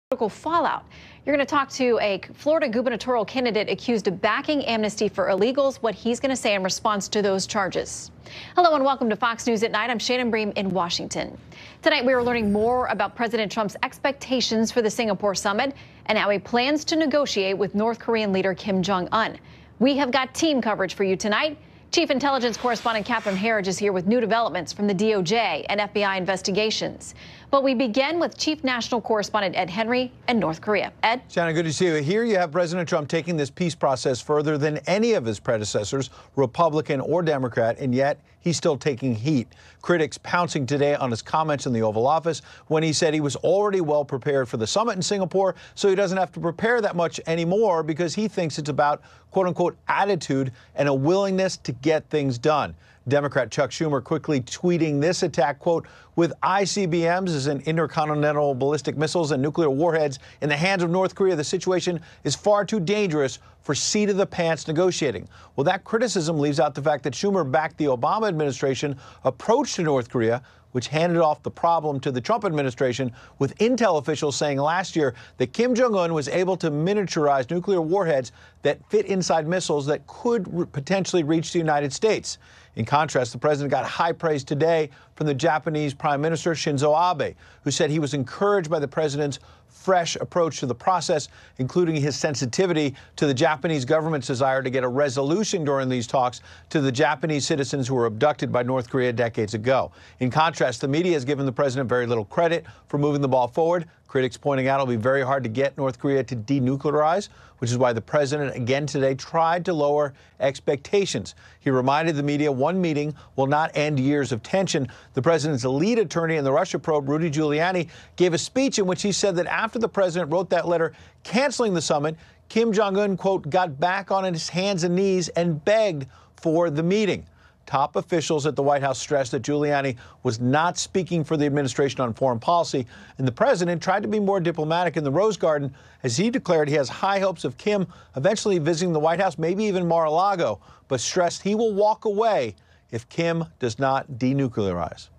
Political fallout. You're going to talk to a Florida gubernatorial candidate accused of backing amnesty for illegals, what he's going to say in response to those charges. Hello and welcome to Fox News at Night. I'm Shannon Bream in Washington. Tonight we are learning more about President Trump's expectations for the Singapore summit and how he plans to negotiate with North Korean leader Kim Jong-un. We have got team coverage for you tonight. Chief Intelligence Correspondent Catherine Herridge is here with new developments from the DOJ and FBI investigations. But we begin with Chief National Correspondent Ed Henry and North Korea. Ed? Shannon, good to see you. Here you have President Trump taking this peace process further than any of his predecessors, Republican or Democrat, and yet he's still taking heat. Critics pouncing today on his comments in the Oval Office when he said he was already well prepared for the summit in Singapore, so he doesn't have to prepare that much anymore because he thinks it's about, quote unquote, attitude and a willingness to get things done. Democrat Chuck Schumer quickly tweeting this attack, quote, with ICBMs as in intercontinental ballistic missiles and nuclear warheads in the hands of North Korea, the situation is far too dangerous for seat-of-the-pants negotiating. Well, that criticism leaves out the fact that Schumer backed the Obama administration approach to North Korea, which handed off the problem to the Trump administration, with intel officials saying last year that Kim Jong-un was able to miniaturize nuclear warheads that fit inside missiles that could potentially reach the United States. In contrast, the president got high praise today from the Japanese Prime Minister Shinzo Abe, who said he was encouraged by the president's fresh approach to the process, including his sensitivity to the Japanese government's desire to get a resolution during these talks to the Japanese citizens who were abducted by North Korea decades ago. In contrast, the media has given the president very little credit for moving the ball forward, critics pointing out it'll be very hard to get North Korea to denuclearize, which is why the president again today tried to lower expectations. He reminded the media one meeting will not end years of tension. The president's lead attorney in the Russia probe, Rudy Giuliani, gave a speech in which he said that after the president wrote that letter canceling the summit, Kim Jong-un, quote, got back on his hands and knees and begged for the meeting. Top officials at the White House stressed that Giuliani was not speaking for the administration on foreign policy, and the president tried to be more diplomatic in the Rose Garden as he declared he has high hopes of Kim eventually visiting the White House, maybe even Mar-a-Lago, but stressed he will walk away if Kim does not denuclearize.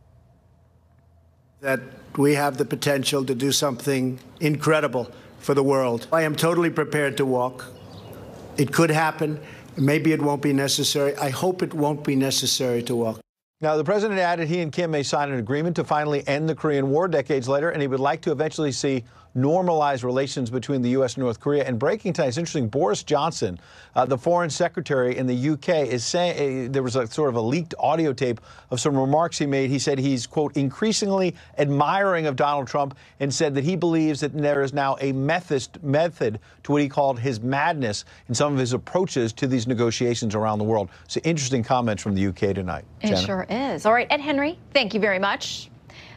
That we have the potential to do something incredible for the world. I am totally prepared to walk. It could happen. Maybe it won't be necessary. I hope it won't be necessary to walk. Now, the president added he and Kim may sign an agreement to finally end the Korean War decades later, and he would like to eventually see normalized relations between the U.S. and North Korea. And breaking tonight, it's interesting, Boris Johnson, the foreign secretary in the U.K., is saying there was a sort of a leaked audio tape of some remarks he made. He said he's, quote, increasingly admiring of Donald Trump and said that he believes that there is now a method to what he called his madness in some of his approaches to these negotiations around the world. So interesting comments from the U.K. tonight. It Shannon. Sure is. All right, Ed Henry, thank you very much.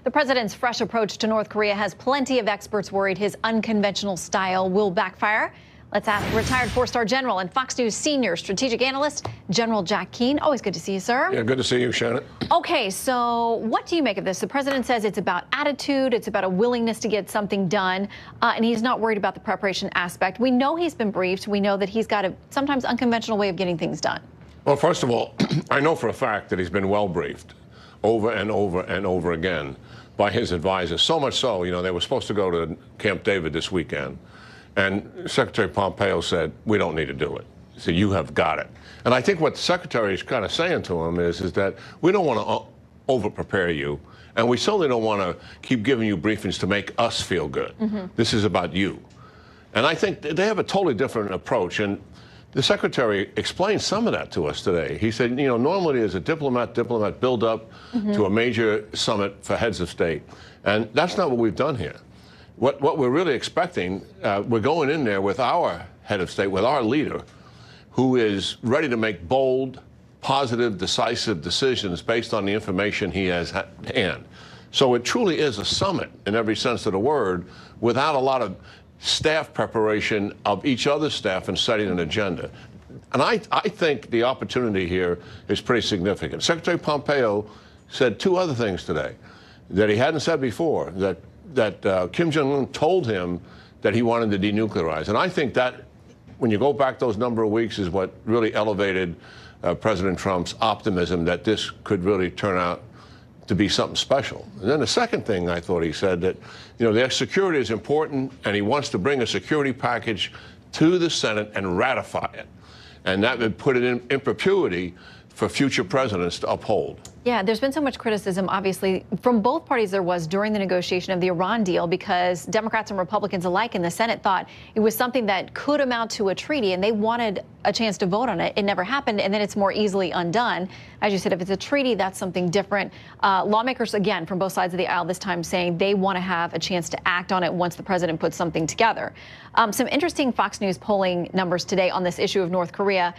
The president's fresh approach to North Korea has plenty of experts worried his unconventional style will backfire. Let's ask retired four-star general and Fox News senior strategic analyst, General Jack Keane. Always good to see you, sir. Yeah, good to see you, Shannon. Okay, so what do you make of this? The president says it's about attitude, it's about a willingness to get something done, and he's not worried about the preparation aspect. We know he's been briefed. We know that he's got a sometimes unconventional way of getting things done. Well, first of all, I know for a fact that he's been well briefed over and over and over again by his advisors. So much so, you know, they were supposed to go to Camp David this weekend, and Secretary Pompeo said, we don't need to do it. He said, you have got it. And I think what the secretary is kind of saying to him is that we don't want to over-prepare you, and we certainly don't want to keep giving you briefings to make us feel good. This is about you. And I think they have a totally different approach, and the secretary explained some of that to us today. He said, you know, normally as a diplomat build up to a major summit for heads of state. And that's not what we've done here. What we're really expecting, we're going in there with our head of state, with our leader, who is ready to make bold, positive, decisive decisions based on the information he has at hand. So it truly is a summit in every sense of the word, without a lot of staff preparation of each other's staff and setting an agenda. And I think the opportunity here is pretty significant. Secretary Pompeo said two other things today that he hadn't said before, that Kim Jong-un told him that he wanted to denuclearize. And I think that, when you go back those number of weeks, is what really elevated President Trump's optimism that this could really turn out to be something special. And then the second thing I thought he said that, you know, their security is important, and he wants to bring a security package to the Senate and ratify it. And that would put it in perpetuity for future presidents to uphold. Yeah, there's been so much criticism, obviously, from both parties there was during the negotiation of the Iran deal, because Democrats and Republicans alike in the Senate thought it was something that could amount to a treaty, and they wanted a chance to vote on it. It never happened, and then it's more easily undone. As you said, if it's a treaty, that's something different. Lawmakers, again, from both sides of the aisle this time saying they want to have a chance to act on it once the president puts something together. Some interesting Fox News polling numbers today on this issue of North Korea.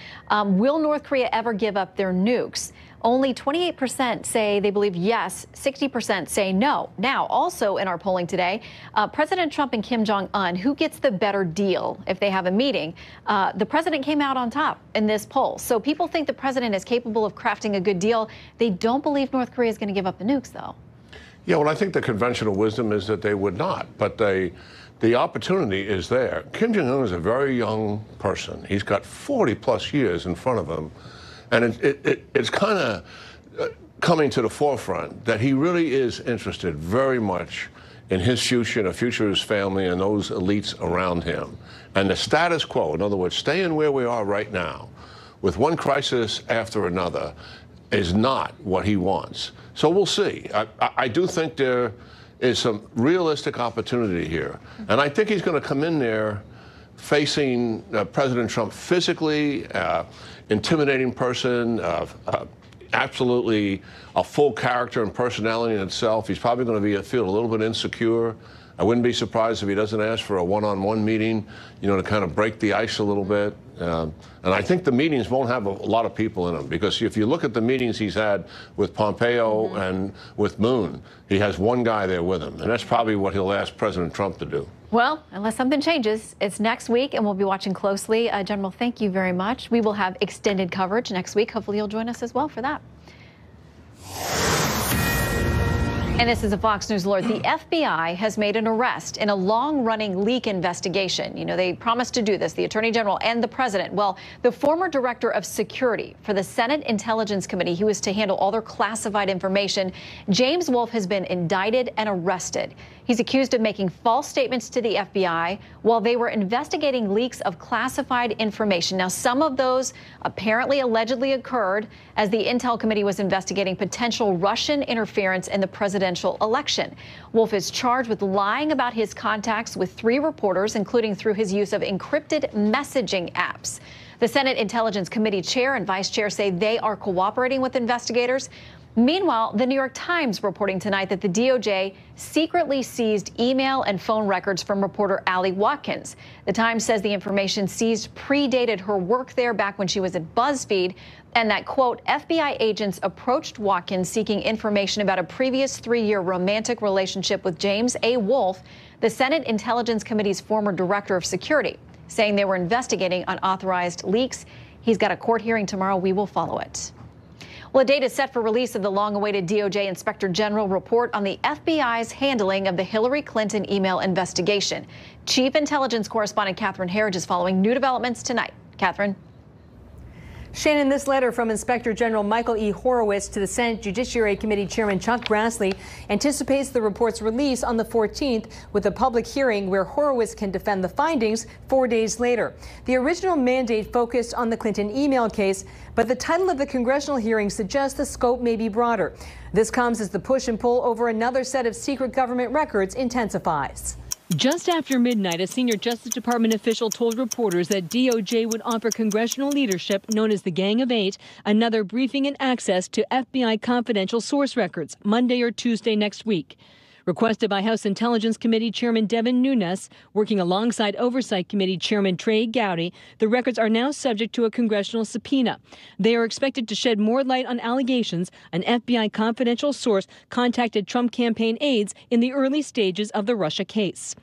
Will North Korea ever give up their nukes? Only 28% say they believe yes, 60% say no. Now, also in our polling today, President Trump and Kim Jong-un, who gets the better deal if they have a meeting? The president came out on top in this poll. So people think the president is capable of crafting a good deal. They don't believe North Korea is going to give up the nukes, though. Yeah, well, I think the conventional wisdom is that they would not, but the opportunity is there. Kim Jong-un is a very young person. He's got 40-plus years in front of him. And it's kind of coming to the forefront that he really is interested very much in his future and the future of his family and those elites around him. And the status quo, in other words, staying where we are right now, with one crisis after another, is not what he wants. So we'll see. I do think there is some realistic opportunity here. And I think he's going to come in there facing President Trump physically, intimidating person, absolutely a full character and personality in itself. He's probably going to feel a little bit insecure. I wouldn't be surprised if he doesn't ask for a one-on-one meeting, you know, to kind of break the ice a little bit. And I think the meetings won't have a lot of people in them, because if you look at the meetings he's had with Pompeo and with Moon, he has one guy there with him, and that's probably what he'll ask President Trump to do. Well, unless something changes, it's next week, and we'll be watching closely. General, thank you very much. We will have extended coverage next week. Hopefully you'll join us as well for that. And this is a Fox News alert. The FBI has made an arrest in a long-running leak investigation. You know, they promised to do this, the Attorney General and the President. Well, the former director of security for the Senate Intelligence Committee, who was to handle all their classified information, James Wolfe, has been indicted and arrested. He's accused of making false statements to the FBI while they were investigating leaks of classified information. Now, some of those apparently allegedly occurred as the Intel Committee was investigating potential Russian interference in the presidential election. Wolfe is charged with lying about his contacts with 3 reporters, including through his use of encrypted messaging apps. The Senate Intelligence Committee chair and vice chair say they are cooperating with investigators. Meanwhile, the New York Times reporting tonight that the DOJ secretly seized email and phone records from reporter Allie Watkins. The Times says the information seized predated her work there back when she was at BuzzFeed, and that, quote, FBI agents approached Watkins seeking information about a previous 3-year romantic relationship with James A. Wolfe, the Senate Intelligence Committee's former director of security, saying they were investigating unauthorized leaks. He's got a court hearing tomorrow. We will follow it. Well, a date is set for release of the long-awaited DOJ Inspector General report on the FBI's handling of the Hillary Clinton email investigation. Chief Intelligence Correspondent Catherine Herridge is following new developments tonight. Catherine. Shannon, this letter from Inspector General Michael E. Horowitz to the Senate Judiciary Committee Chairman Chuck Grassley anticipates the report's release on the 14th, with a public hearing where Horowitz can defend the findings 4 days later. The original mandate focused on the Clinton email case, but the title of the congressional hearing suggests the scope may be broader. This comes as the push and pull over another set of secret government records intensifies. Just after midnight, a senior Justice Department official told reporters that DOJ would offer congressional leadership, known as the Gang of Eight, another briefing and access to FBI confidential source records Monday or Tuesday next week. Requested by House Intelligence Committee Chairman Devin Nunes, working alongside Oversight Committee Chairman Trey Gowdy, the records are now subject to a congressional subpoena. They are expected to shed more light on allegations an FBI confidential source contacted Trump campaign aides in the early stages of the Russia case.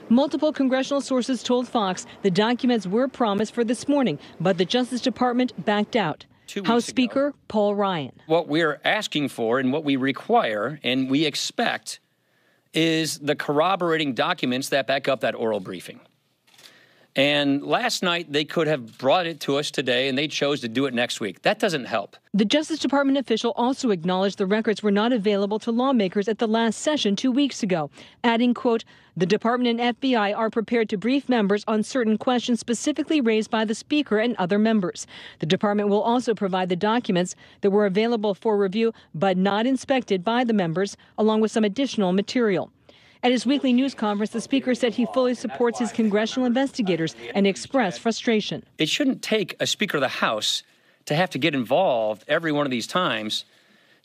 Multiple congressional sources told Fox the documents were promised for this morning, but the Justice Department backed out. House Speaker Paul Ryan. What we're asking for and what we require and we expect is the corroborating documents that back up that oral briefing. And last night, they could have brought it to us today, and they chose to do it next week. That doesn't help. The Justice Department official also acknowledged the records were not available to lawmakers at the last session 2 weeks ago, adding, quote, "The Department and FBI are prepared to brief members on certain questions specifically raised by the Speaker and other members. The department will also provide the documents that were available for review but not inspected by the members, along with some additional material." At his weekly news conference, the Speaker said he fully supports his congressional investigators and expressed frustration. It shouldn't take a Speaker of the House to have to get involved every one of these times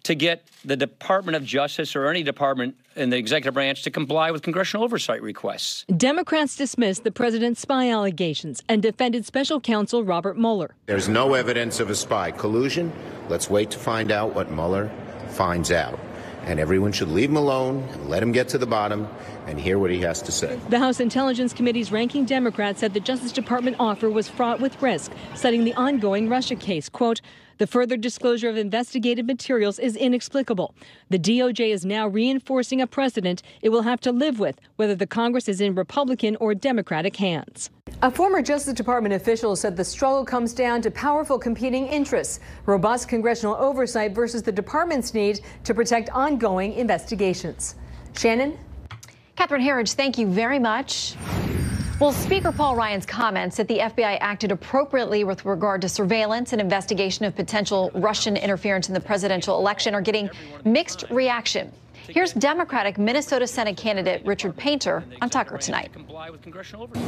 to get the Department of Justice or any department in the executive branch to comply with congressional oversight requests. Democrats dismissed the president's spy allegations and defended special counsel Robert Mueller. There's no evidence of a spy collusion. Let's wait to find out what Mueller finds out. And everyone should leave him alone and let him get to the bottom and hear what he has to say. The House Intelligence Committee's ranking Democrat said the Justice Department offer was fraught with risk, citing the ongoing Russia case. Quote, "The further disclosure of investigative materials is inexplicable. The DOJ is now reinforcing a precedent it will have to live with, whether the Congress is in Republican or Democratic hands." A former Justice Department official said the struggle comes down to powerful competing interests, robust congressional oversight versus the department's need to protect ongoing investigations. Shannon? Catherine Herridge, thank you very much. Well, Speaker Paul Ryan's comments that the FBI acted appropriately with regard to surveillance and investigation of potential Russian interference in the presidential election are getting mixed reaction. Here's Democratic Minnesota Senate candidate Richard Painter on Tucker tonight.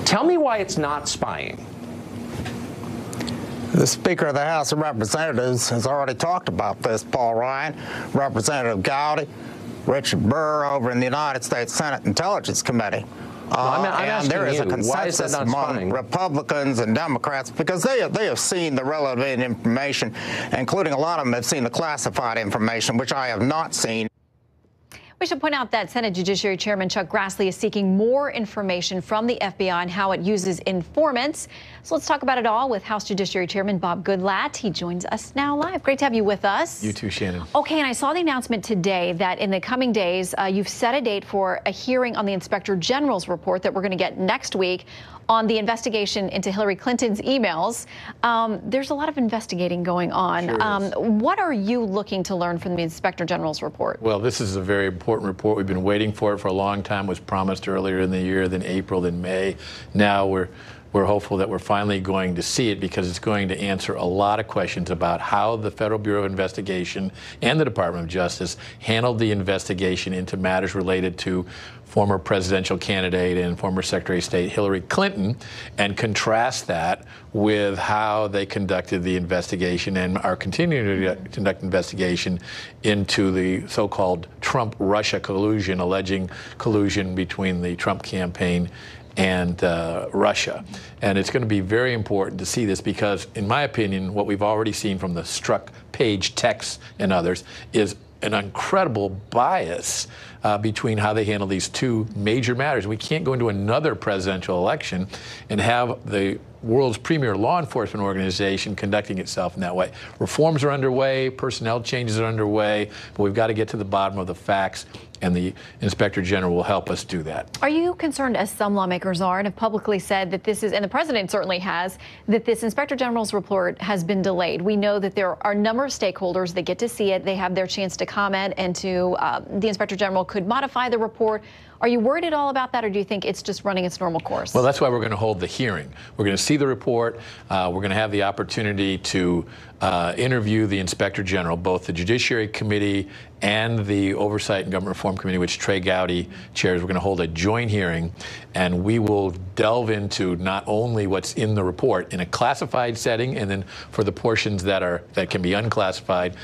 Tell me why it's not spying. The Speaker of the House of Representatives has already talked about this, Paul Ryan, Representative Gowdy, Richard Burr over in the United States Senate Intelligence Committee. And there is a consensus among Republicans and Democrats because they have seen the relevant information, including a lot of them have seen the classified information, which I have not seen. We should point out that Senate Judiciary Chairman Chuck Grassley is seeking more information from the FBI on how it uses informants. So let's talk about it all with House Judiciary Chairman Bob Goodlatte. He joins us now live. Great to have you with us. You too, Shannon. Okay, and I saw the announcement today that in the coming days, you've set a date for a hearing on the Inspector General's report that we're going to get next week on the investigation into Hillary Clinton's emails. There's a lot of investigating going on. Sure what are you looking to learn from the Inspector General's report? Well, this is a very important report. We've been waiting for it for a long time. It was promised earlier in the year, then April, then May. Now we're hopeful that we're finally going to see it because it's going to answer a lot of questions about how the Federal Bureau of Investigation and the Department of Justice handled the investigation into matters related to former presidential candidate and former Secretary of State Hillary Clinton, and contrast that with how they conducted the investigation and are continuing to conduct investigation into the so-called Trump-Russia collusion, alleging collusion between the Trump campaign and Russia. And it's going to be very important to see this because, in my opinion, what we've already seen from the Strzok Page texts and others is an incredible bias between how they handle these two major matters. We can't go into another presidential election and have the world's premier law enforcement organization conducting itself in that way. Reforms are underway, personnel changes are underway, but we've got to get to the bottom of the facts, and the Inspector General will help us do that. Are you concerned, as some lawmakers are, and have publicly said that this is, and the president certainly has, that this Inspector General's report has been delayed? We know that there are a number of stakeholders that get to see it. They have their chance to comment, and the Inspector General could modify the report. Are you worried at all about that, or do you think it's just running its normal course? Well, that's why we're going to hold the hearing. We're going to see the report. We're going to have the opportunity to interview the Inspector General, both the Judiciary Committee and the Oversight and Government Reform Committee, which Trey Gowdy chairs. We're going to hold a joint hearing, and we will delve into not only what's in the report in a classified setting, and then for the portions that can be unclassified,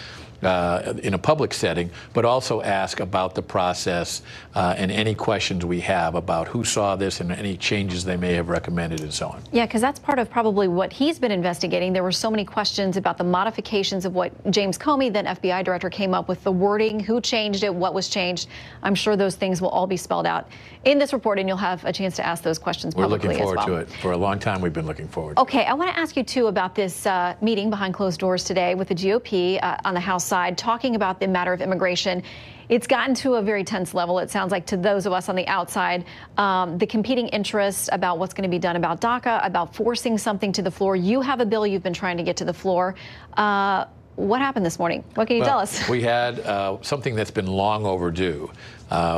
in a public setting, but also ask about the process and any questions we have about who saw this and any changes they may have recommended and so on. Yeah, because that's part of probably what he's been investigating. There were so many questions about the modifications of what James Comey, then FBI director, came up with, the wording, who changed it, what was changed. I'm sure those things will all be spelled out in this report, and you'll have a chance to ask those questions publicly as well. We're looking forward to it. For a long time, we've been looking forward to it. Okay, I want to ask you, too, about this meeting behind closed doors today with the GOP on the House side talking about the matter of immigration. It's gotten to a very tense level, it sounds like, to those of us on the outside. The competing interests about what's going to be done about DACA, about forcing something to the floor. You have a bill you've been trying to get to the floor. What happened this morning? What can you tell us? We had something that's been long overdue.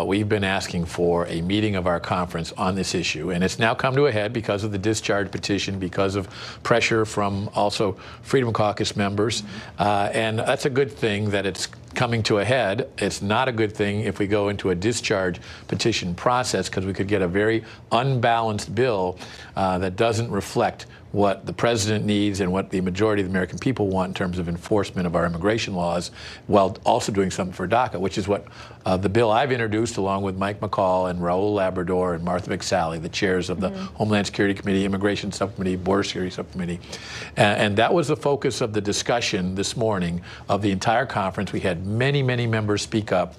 We've been asking for a meeting of our conference on this issue, and it's now come to a head because of the discharge petition, because of pressure from also Freedom Caucus members. And that's a good thing that it's coming to a head. It's not a good thing if we go into a discharge petition process, because we could get a very unbalanced bill that doesn't reflect what the president needs and what the majority of the American people want in terms of enforcement of our immigration laws, while also doing something for DACA, which is what the bill I've introduced along with Mike McCall and Raul Labrador and Martha McSally, the chairs of the Homeland Security Committee, Immigration Subcommittee, Border Security Subcommittee. And that was the focus of the discussion this morning of the entire conference. We had many, many members speak up,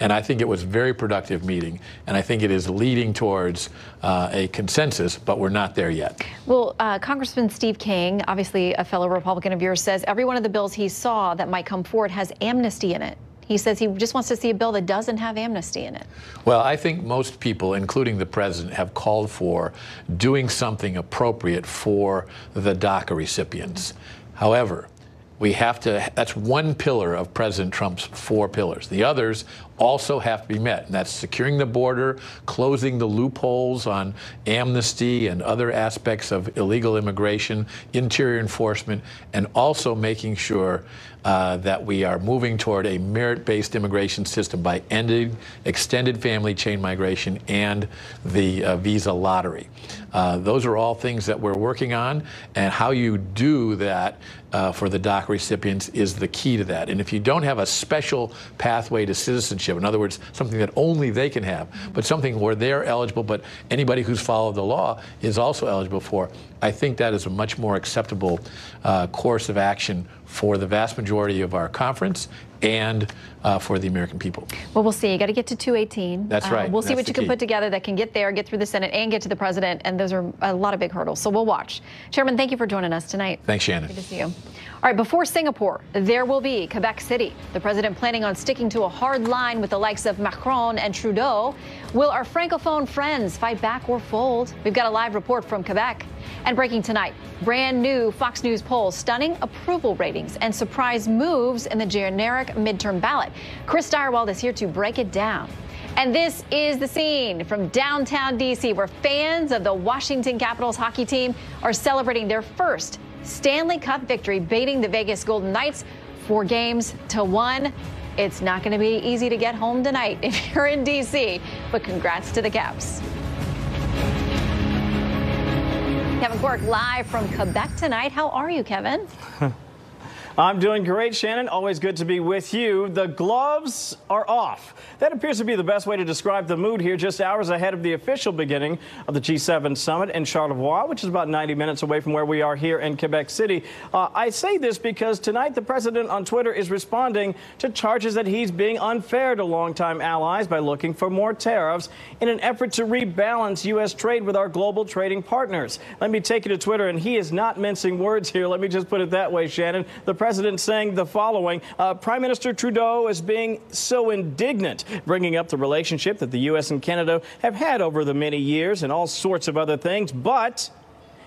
and I think it was a very productive meeting, and I think it is leading towards a consensus, but we're not there yet. Well, Congressman Steve King, obviously a fellow Republican of yours, says every one of the bills he saw that might come forward has amnesty in it. He says he just wants to see a bill that doesn't have amnesty in it. Well, I think most people, including the president, have called for doing something appropriate for the DACA recipients. However, we have to, that's one pillar of President Trump's 4 pillars. The others also have to be met, and that's securing the border, closing the loopholes on amnesty and other aspects of illegal immigration, interior enforcement, and also making sure that we are moving toward a merit-based immigration system by ending extended family chain migration and the visa lottery. Those are all things that we're working on, and how you do that for the DACA recipients is the key to that. And if you don't have a special pathway to citizenship, in other words, something that only they can have, but something where they're eligible, but anybody who's followed the law is also eligible for, I think that is a much more acceptable course of action for the vast majority of our conference and for the American people. Well, we'll see. You got to get to 218. That's right. We'll see what you can put together that can get there, get through the Senate, and get to the president. And those are a lot of big hurdles. So we'll watch. Chairman, thank you for joining us tonight. Thanks, Shannon. Good to see you. All right, before Singapore, there will be Quebec City. The president planning on sticking to a hard line with the likes of Macron and Trudeau. Will our Francophone friends fight back or fold? We've got a live report from Quebec. And breaking tonight, brand new Fox News poll, stunning approval ratings and surprise moves in the generic midterm ballot. Chris Direwald is here to break it down. And this is the scene from downtown D.C., where fans of the Washington Capitals hockey team are celebrating their first Stanley Cup victory, beating the Vegas Golden Knights 4-1. It's not going to be easy to get home tonight if you're in D.C., but congrats to the Caps. Kevin Quirk live from Quebec tonight. How are you, Kevin? I'm doing great, Shannon. Always good to be with you. The gloves are off. That appears to be the best way to describe the mood here, just hours ahead of the official beginning of the G7 summit in Charlevoix, which is about 90 minutes away from where we are here in Quebec City. I say this because tonight the president on Twitter is responding to charges that he's being unfair to longtime allies by looking for more tariffs in an effort to rebalance U.S. trade with our global trading partners. Let me take you to Twitter, and he is not mincing words here. Let me just put it that way, Shannon. The president saying the following: Prime Minister Trudeau is being so indignant, bringing up the relationship that the U.S. and Canada have had over the many years and all sorts of other things, but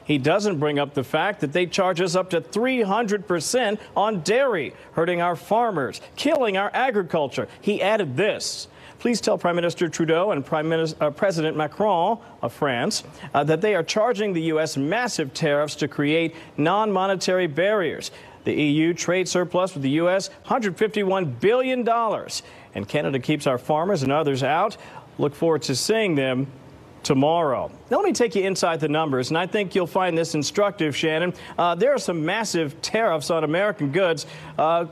he doesn't bring up the fact that they charge us up to 300% on dairy, hurting our farmers, killing our agriculture. He added this: please tell Prime Minister Trudeau and President Macron of France that they are charging the U.S. massive tariffs to create non-monetary barriers. The EU trade surplus with the U.S., $151 billion. And Canada keeps our farmers and others out. Look forward to seeing them tomorrow. Now, let me take you inside the numbers, and I think you'll find this instructive, Shannon. There are some massive tariffs on American goods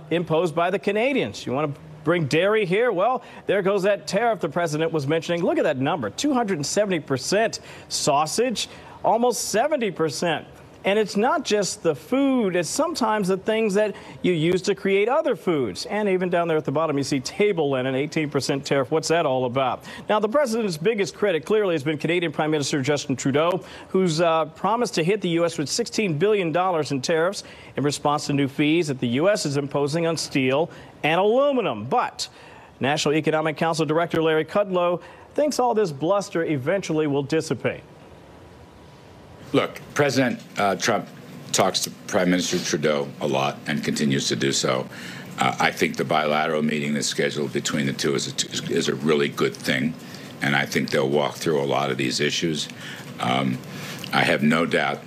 imposed by the Canadians. You want to bring dairy here? Well, there goes that tariff the president was mentioning. Look at that number, 270%. Sausage, almost 70%. And it's not just the food, it's sometimes the things that you use to create other foods. And even down there at the bottom, you see table linen, 18% tariff. What's that all about? Now, the president's biggest critic clearly has been Canadian Prime Minister Justin Trudeau, who's promised to hit the U.S. with $16 billion in tariffs in response to new fees that the U.S. is imposing on steel and aluminum. But National Economic Council Director Larry Kudlow thinks all this bluster eventually will dissipate. Look, President Trump talks to Prime Minister Trudeau a lot and continues to do so. I think the bilateral meeting that's scheduled between the two is a really good thing, and I think they'll walk through a lot of these issues. I have no doubt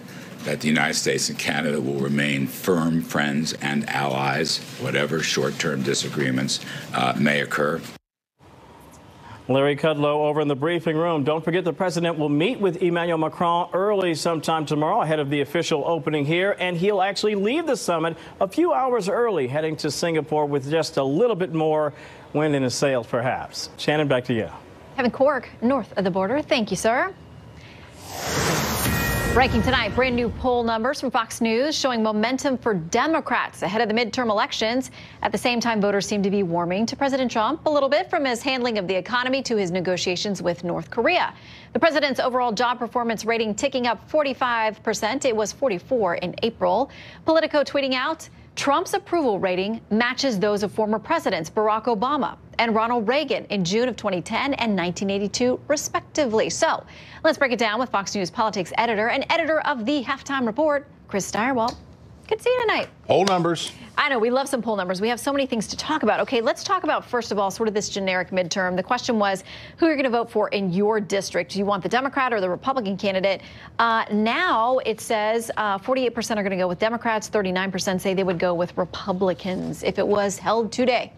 that the United States and Canada will remain firm friends and allies, whatever short-term disagreements may occur. Larry Kudlow over in the briefing room. Don't forget the president will meet with Emmanuel Macron early sometime tomorrow ahead of the official opening here, and he'll actually leave the summit a few hours early, heading to Singapore with just a little bit more wind in his sails, perhaps. Shannon, back to you. Kevin Cork, north of the border. Thank you, sir. Breaking tonight, brand new poll numbers from Fox News showing momentum for Democrats ahead of the midterm elections. At the same time, voters seem to be warming to President Trump a little bit, from his handling of the economy to his negotiations with North Korea. The president's overall job performance rating ticking up 45%. It was 44 in April. Politico tweeting out, Trump's approval rating matches those of former presidents Barack Obama and Ronald Reagan in June of 2010 and 1982, respectively. So let's break it down with Fox News politics editor and editor of the Halftime Report, Chris Steyerwalt. Good to see you tonight. Poll numbers. I know, we love some poll numbers. We have so many things to talk about. Okay, let's talk about, first of all, sort of this generic midterm. The question was who you're going to vote for in your district. Do you want the Democrat or the Republican candidate? Now it says 48% are going to go with Democrats. 39% say they would go with Republicans if it was held today.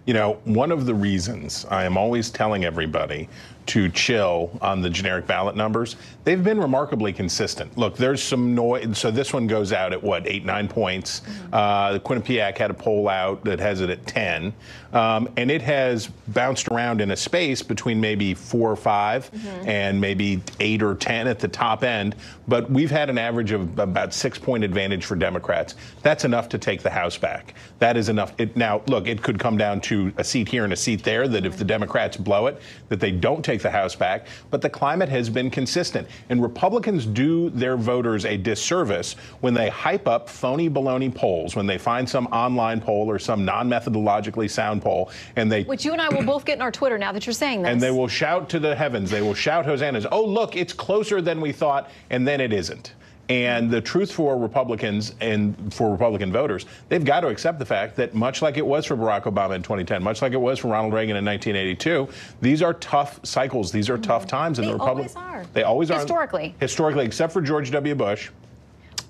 You know, one of the reasons I am always telling everybody to chill on the generic ballot numbers, they've been remarkably consistent. Look, there's some noise. So this one goes out at what, 8-9 points. Quinnipiac had a poll out that has it at 10. And it has bounced around in a space between maybe 4 or 5 and maybe 8 or 10 at the top end. But we've had an average of about 6-point advantage for Democrats. That's enough to take the House back. That is enough. Now, look, it could come down to a seat here and a seat there, that if the Democrats blow it, that they don't take the House back. But the climate has been consistent. And Republicans do their voters a disservice when they hype up phony baloney polls, when they find some online poll or some non-methodologically sound poll, and they... Which you and I will both get in our Twitter now that you're saying this. And they will shout to the heavens. They will shout hosannas. Oh, look, it's closer than we thought. And then it isn't. And the truth for Republicans and for Republican voters, they've got to accept the fact that much like it was for Barack Obama in 2010, much like it was for Ronald Reagan in 1982, these are tough cycles. These are tough times. And They the always are. They always are. Historically. Historically, except for George W. Bush.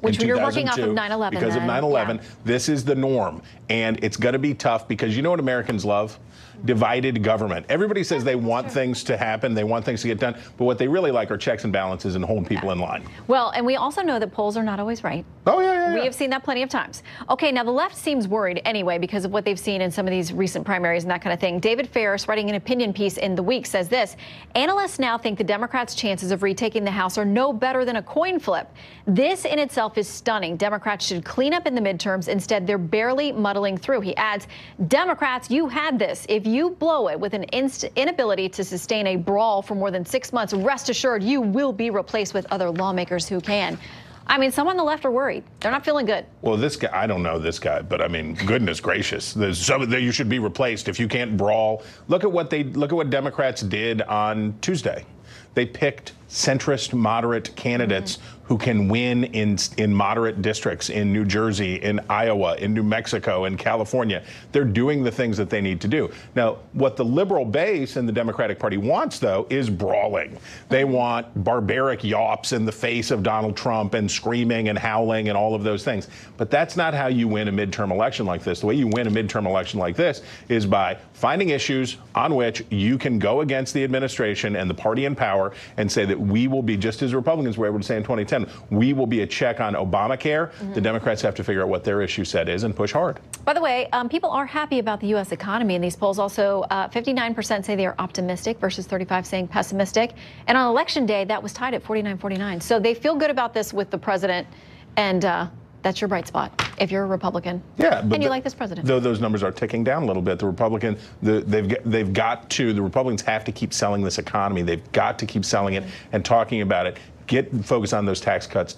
Which you're working off of 9/11. Because of 9/11, this is the norm. And it's going to be tough because you know what Americans love? Divided government. Everybody says they want things to happen, they want things to get done, but what they really like are checks and balances and holding people in line. Well, and we also know that polls are not always right. Oh, yeah. We have seen that plenty of times. Okay, now the left seems worried anyway because of what they've seen in some of these recent primaries and that kind of thing. David Ferris, writing an opinion piece in The Week, says this: analysts now think the Democrats' chances of retaking the House are no better than a coin flip. This in itself is stunning. Democrats should clean up in the midterms. Instead, they're barely muddling through. He adds, Democrats, you had this. If you blow it with an inability to sustain a brawl for more than 6 months, rest assured you will be replaced with other lawmakers who can. I mean, some on the left are worried. They're not feeling good. Well, this guy, I don't know this guy, but I mean, goodness gracious, there's some that you should be replaced if you can't brawl. Look at what Democrats did on Tuesday. They picked centrist, moderate candidates who can win in moderate districts in New Jersey, in Iowa, in New Mexico, in California. They're doing the things that they need to do. Now, what the liberal base and the Democratic Party wants, though, is brawling. They want barbaric yawps in the face of Donald Trump and screaming and howling and all of those things. But that's not how you win a midterm election like this. The way you win a midterm election like this is by finding issues on which you can go against the administration and the party in power and say that we will be, just as Republicans were able to say in 2010, we will be a check on Obamacare. The Democrats have to figure out what their issue set is and push hard. By the way, people are happy about the U.S. economy in these polls. Also, 59% say they are optimistic versus 35% saying pessimistic. And on election day, that was tied at 49-49. So they feel good about this with the president And that's your bright spot if you're a Republican. Yeah, but and you like this president. Though those numbers are ticking down a little bit, the Republicans have to keep selling this economy. They've got to keep selling it and talking about it. Focus on those tax cuts,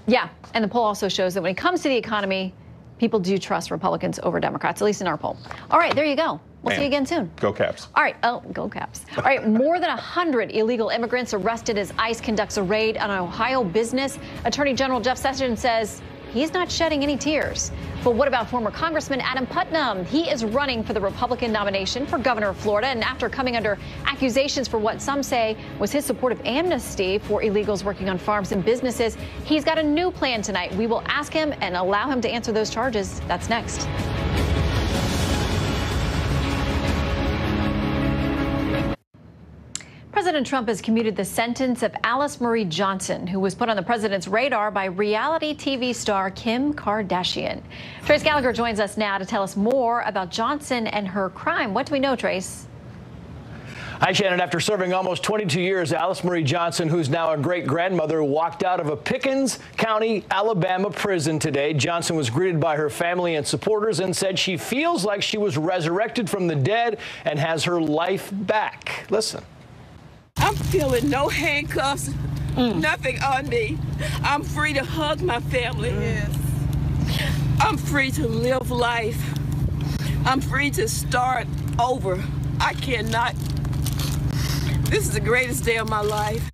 Yeah, and the poll also shows that when it comes to the economy, people do trust Republicans over Democrats, at least in our poll. All right, there you go. We'll see you again soon. Go Caps. All right. Oh, go Caps. All right. More than 100 illegal immigrants arrested as ICE conducts a raid on an Ohio business. Attorney General Jeff Sessions says he's not shedding any tears. But what about former Congressman Adam Putnam? He is running for the Republican nomination for governor of Florida. And after coming under accusations for what some say was his support of amnesty for illegals working on farms and businesses, he's got a new plan tonight. We will ask him and allow him to answer those charges. That's next. President Trump has commuted the sentence of Alice Marie Johnson, who was put on the president's radar by reality TV star Kim Kardashian. Trace Gallagher joins us now to tell us more about Johnson and her crime. What do we know, Trace? Hi, Shannon. After serving almost 22 years, Alice Marie Johnson, who's now a great-grandmother, walked out of a Pickens County, Alabama prison today. Johnson was greeted by her family and supporters and said she feels like she was resurrected from the dead and has her life back. Listen. I'm feeling no handcuffs, nothing on me. I'm free to hug my family. Yes. I'm free to live life. I'm free to start over. I cannot. This is the greatest day of my life.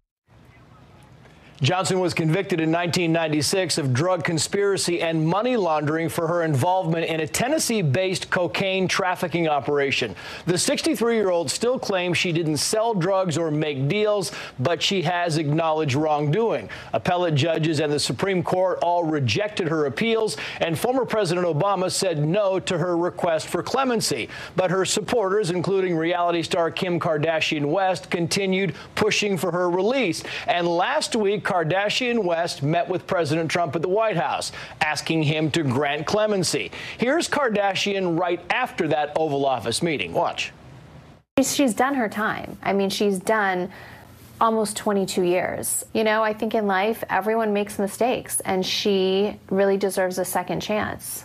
Johnson was convicted in 1996 of drug conspiracy and money laundering for her involvement in a Tennessee-based cocaine trafficking operation. The 63-year-old still claims she didn't sell drugs or make deals, but she has acknowledged wrongdoing. Appellate judges and the Supreme Court all rejected her appeals, and former President Obama said no to her request for clemency. But her supporters, including reality star Kim Kardashian West, continued pushing for her release. And last week, Kardashian West met with President Trump at the White House, asking him to grant clemency. Here's Kardashian right after that Oval Office meeting. Watch. She's done her time. I mean, she's done almost 22 years. You know, I think in life, everyone makes mistakes, and she really deserves a second chance.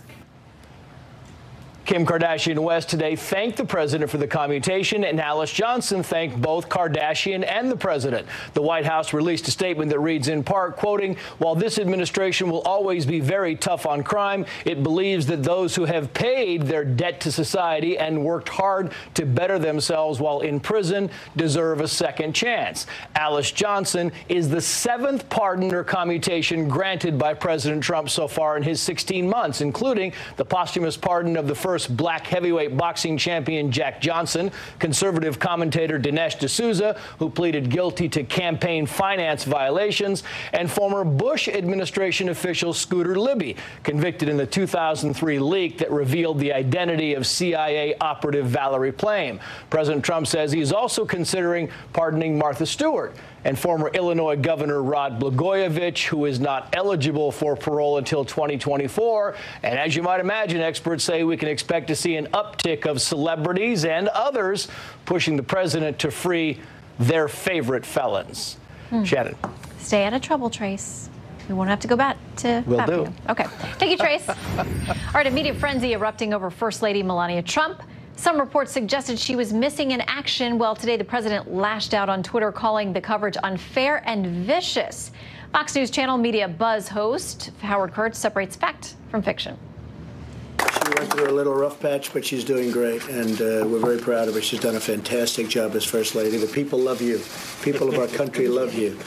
Kim Kardashian West today thanked the president for the commutation, and Alice Johnson thanked both Kardashian and the president. The White House released a statement that reads in part, quoting, "While this administration will always be very tough on crime, it believes that those who have paid their debt to society and worked hard to better themselves while in prison deserve a second chance." Alice Johnson is the 7th pardon or commutation granted by President Trump so far in his 16 months, including the posthumous pardon of the first black heavyweight boxing champion Jack Johnson, conservative commentator Dinesh D'Souza, who pleaded guilty to campaign finance violations, and former Bush administration official Scooter Libby, convicted in the 2003 leak that revealed the identity of CIA operative Valerie Plame. President Trump says he's also considering pardoning Martha Stewart and former Illinois Governor Rod Blagojevich, who is not eligible for parole until 2024. And as you might imagine, experts say we can expect to see an uptick of celebrities and others pushing the president to free their favorite felons. Shannon. Stay out of trouble, Trace. We won't have to go back to Will do. Okay. Thank you, Trace. All right, a media frenzy erupting over First Lady Melania Trump. Some reports suggested she was missing in action. Well, today the president lashed out on Twitter, calling the coverage unfair and vicious. Fox News Channel Media Buzz host Howard Kurtz separates fact from fiction. She went through a little rough patch, but she's doing great, and we're very proud of her. She's done a fantastic job as First Lady. The people love you. People of our country love you.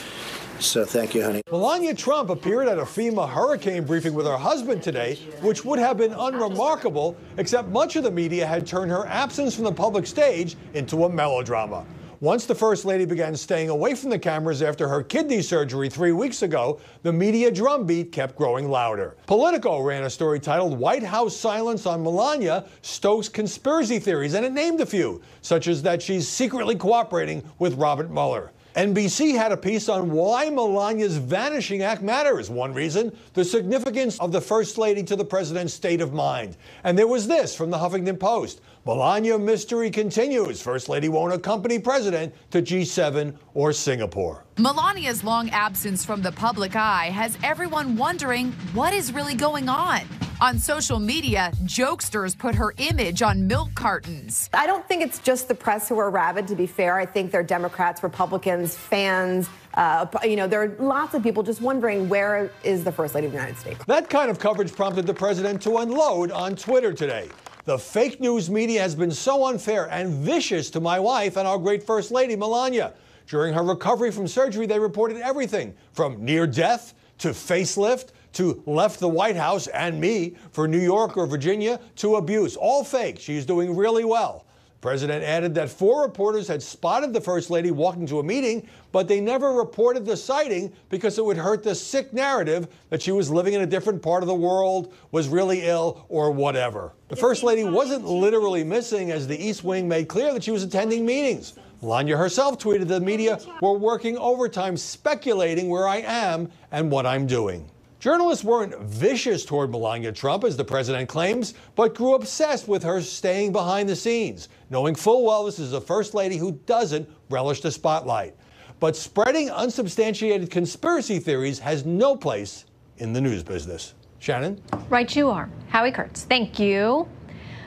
So thank you, honey. Melania Trump appeared at a FEMA hurricane briefing with her husband today, which would have been unremarkable, except much of the media had turned her absence from the public stage into a melodrama. Once the First Lady began staying away from the cameras after her kidney surgery 3 weeks ago, the media drumbeat kept growing louder. Politico ran a story titled "White House Silence on Melania Stokes Conspiracy Theories," and it named a few, such as that she's secretly cooperating with Robert Mueller. NBC had a piece on why Melania's vanishing act matters. One reason, the significance of the First Lady to the president's state of mind. And there was this from the Huffington Post. Melania mystery continues. First Lady won't accompany president to G7 or Singapore. Melania's long absence from the public eye has everyone wondering what is really going on. On social media, jokesters put her image on milk cartons. I don't think it's just the press who are rabid, to be fair. I think they're Democrats, Republicans, fans. There are lots of people just wondering, where is the First Lady of the United States? That kind of coverage prompted the president to unload on Twitter today. The fake news media has been so unfair and vicious to my wife and our great First Lady, Melania. During her recovery from surgery, they reported everything from near death to facelift to left the White House and me for New York or Virginia to abuse. All fake. She's doing really well. The president added that 4 reporters had spotted the First Lady walking to a meeting, but they never reported the sighting because it would hurt the sick narrative that she was living in a different part of the world, was really ill, or whatever. The First Lady wasn't literally missing, as the East Wing made clear that she was attending meetings. Melania herself tweeted the media were working overtime speculating where I am and what I'm doing. Journalists weren't vicious toward Melania Trump, as the president claims, but grew obsessed with her staying behind the scenes, knowing full well this is a First Lady who doesn't relish the spotlight. But spreading unsubstantiated conspiracy theories has no place in the news business. Shannon? Right you are. Howie Kurtz, thank you.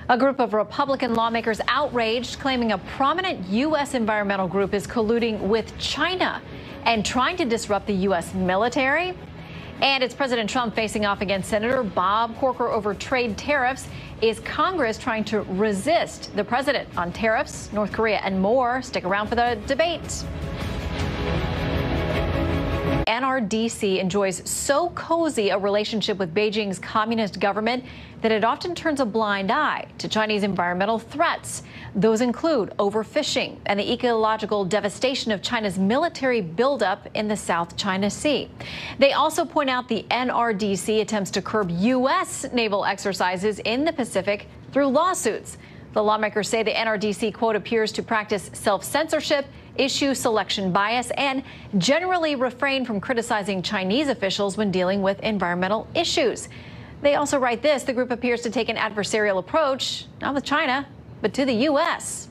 A group of Republican lawmakers outraged, claiming a prominent U.S. environmental group is colluding with China and trying to disrupt the U.S. military. And it's President Trump facing off against Senator Bob Corker over trade tariffs. Is Congress trying to resist the president on tariffs, North Korea, and more? Stick around for the debate. NRDC enjoys so cozy a relationship with Beijing's communist government that it often turns a blind eye to Chinese environmental threats. Those include overfishing and the ecological devastation of China's military buildup in the South China Sea. They also point out the NRDC attempts to curb U.S. naval exercises in the Pacific through lawsuits. The lawmakers say the NRDC, quote, appears to practice self-censorship, issue selection bias, and generally refrain from criticizing Chinese officials when dealing with environmental issues. They also write this: the group appears to take an adversarial approach, not with China, but to the U.S.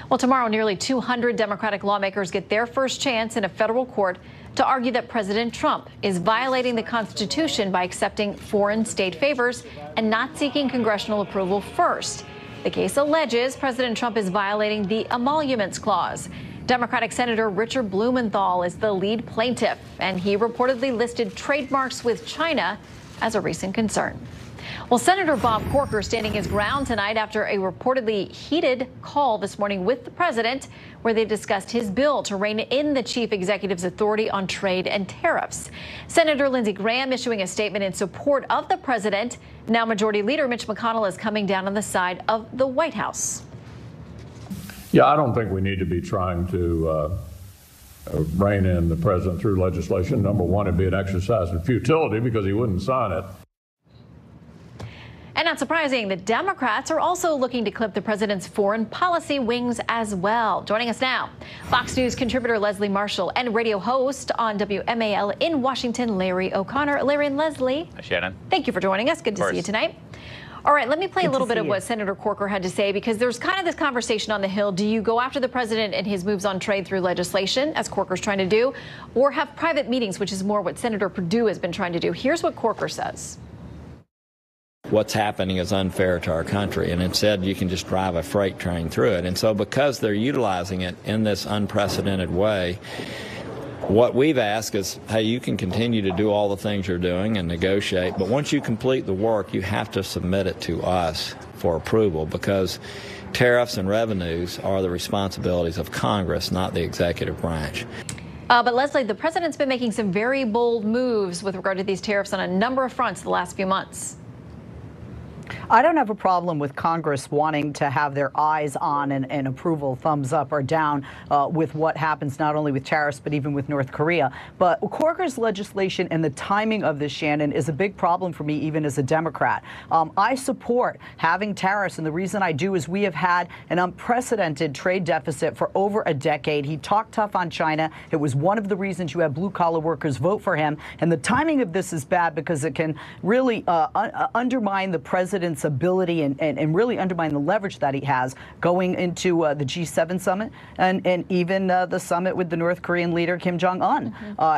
Well, tomorrow, nearly 200 Democratic lawmakers get their first chance in a federal court to argue that President Trump is violating the Constitution by accepting foreign state favors and not seeking congressional approval first. The case alleges President Trump is violating the Emoluments Clause. Democratic Senator Richard Blumenthal is the lead plaintiff, and he reportedly listed trademarks with China as a recent concern. Well, Senator Bob Corker standing his ground tonight after a reportedly heated call this morning with the president, where they discussed his bill to rein in the chief executive's authority on trade and tariffs. Senator Lindsey Graham issuing a statement in support of the president. Now Majority Leader Mitch McConnell is coming down on the side of the White House. Yeah, I don't think we need to be trying to rein in the president through legislation. Number one, it'd be an exercise in futility because he wouldn't sign it. And not surprising, the Democrats are also looking to clip the president's foreign policy wings as well. Joining us now, Fox News contributor Leslie Marshall and radio host on WMAL in Washington, Larry O'Connor. Larry and Leslie. Hi, Shannon. Thank you for joining us. Good to see you tonight. All right, let me play a little bit of what Senator Corker had to say, because there's kind of this conversation on the Hill. Do you go after the president and his moves on trade through legislation, as Corker's trying to do, or have private meetings, which is more what Senator Perdue has been trying to do? Here's what Corker says. What's happening is unfair to our country, and instead you can just drive a freight train through it. And so because they're utilizing it in this unprecedented way, what we've asked is, hey, you can continue to do all the things you're doing and negotiate, but once you complete the work, you have to submit it to us for approval, because tariffs and revenues are the responsibilities of Congress, not the executive branch. But Leslie, the president's been making some very bold moves with regard to these tariffs on a number of fronts the last few months. I don't have a problem with Congress wanting to have their eyes on and approval, thumbs up or down, with what happens not only with tariffs, but even with North Korea. But Corker's legislation and the timing of this, Shannon, is a big problem for me, even as a Democrat. I support having tariffs, and the reason I do is we have had an unprecedented trade deficit for over a decade. He talked tough on China. It was one of the reasons you had blue-collar workers vote for him. And the timing of this is bad because it can really undermine the president's ability and really undermine the leverage that he has going into the G7 summit and even the summit with the North Korean leader Kim Jong-un.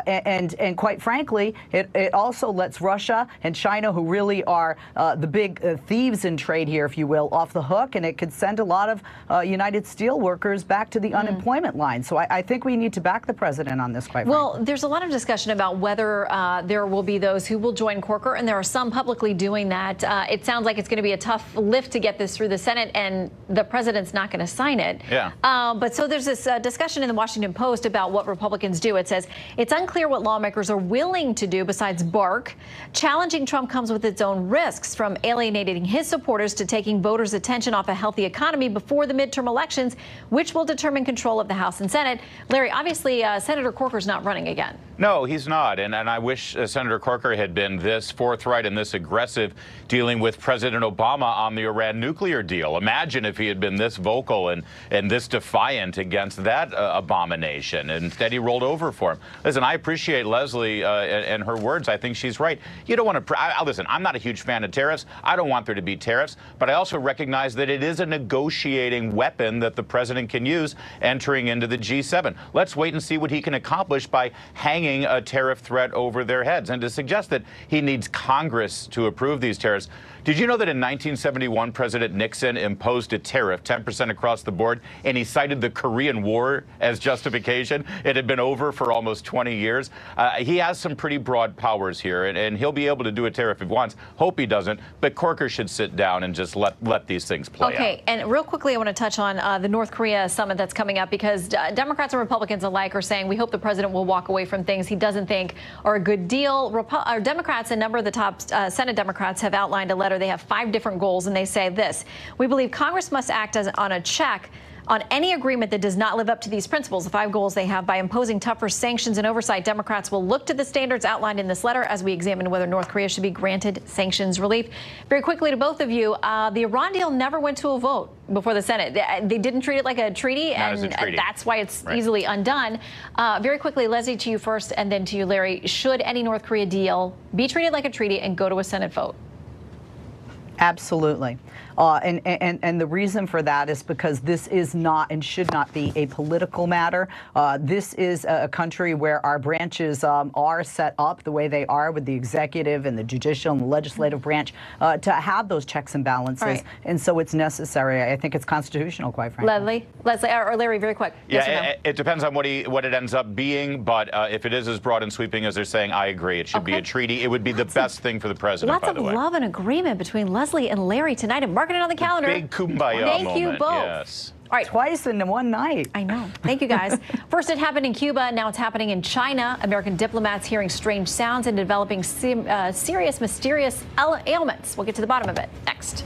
And quite frankly, it also lets Russia and China, who really are the big thieves in trade here, if you will, off the hook, and it could send a lot of United Steel workers back to the unemployment line. So I think we need to back the president on this, quite frankly. Well, there's a lot of discussion about whether there will be those who will join Corker, and there are some publicly doing that. It sounds like it's going to be a tough lift to get this through the Senate, and the president's not going to sign it. Yeah. But so there's this discussion in the Washington Post about what Republicans do. It says it's unclear what lawmakers are willing to do besides bark. Challenging Trump comes with its own risks, from alienating his supporters to taking voters' attention off a healthy economy before the midterm elections, which will determine control of the House and Senate. Larry, obviously, Senator Corker's not running again. No, he's not. And I wish Senator Corker had been this forthright and this aggressive dealing with President Obama on the Iran nuclear deal. Imagine if he had been this vocal and this defiant against that abomination. Instead, he rolled over for him. Listen, I appreciate Leslie and her words. I think she's right. You don't want to listen, I'm not a huge fan of tariffs. I don't want there to be tariffs. But I also recognize that it is a negotiating weapon that the president can use entering into the G7. Let's wait and see what he can accomplish by hanging a tariff threat over their heads. And to suggest that he needs Congress to approve these tariffs. Did you know that in 1971, President Nixon imposed a tariff, 10% across the board, and he cited the Korean War as justification? It had been over for almost 20 years. He has some pretty broad powers here, and he'll be able to do a tariff if he wants. Hope he doesn't, but Corker should sit down and just let these things play out. Okay, and real quickly, I want to touch on the North Korea summit that's coming up, because Democrats and Republicans alike are saying we hope the president will walk away from things he doesn't think are a good deal. Democrats, a number of the top Senate Democrats, have outlined a letter. They have 5 different goals, and they say this: we believe Congress must act on a check on any agreement that does not live up to these principles. The 5 goals they have: by imposing tougher sanctions and oversight, Democrats will look to the standards outlined in this letter as we examine whether North Korea should be granted sanctions relief. Very quickly to both of you, the Iran deal never went to a vote before the Senate. They didn't treat it like a treaty, and that's why it's easily undone. Very quickly, Leslie, to you first, and then to you, Larry. Should any North Korea deal be treated like a treaty and go to a Senate vote? Absolutely. And the reason for that is because this is not and should not be a political matter. This is a country where our branches are set up the way they are, with the executive and the judicial and the legislative branch, to have those checks and balances. Right. And so it's necessary. I think it's constitutional, quite frankly. Leslie, or Larry, very quick. Yeah, Yes or no? it depends on what it ends up being. But if it is as broad and sweeping as they're saying, I agree. It should be a treaty. It would be the best thing for the president, by the way. Lots of love and agreement between Leslie and Larry tonight, and marking it on the calendar. Big kumbaya Thank moment. you both. Yes. All right. Twice in one night. I know. Thank you, guys. First, it happened in Cuba. Now it's happening in China. American diplomats hearing strange sounds and developing serious, mysterious ailments. We'll get to the bottom of it next.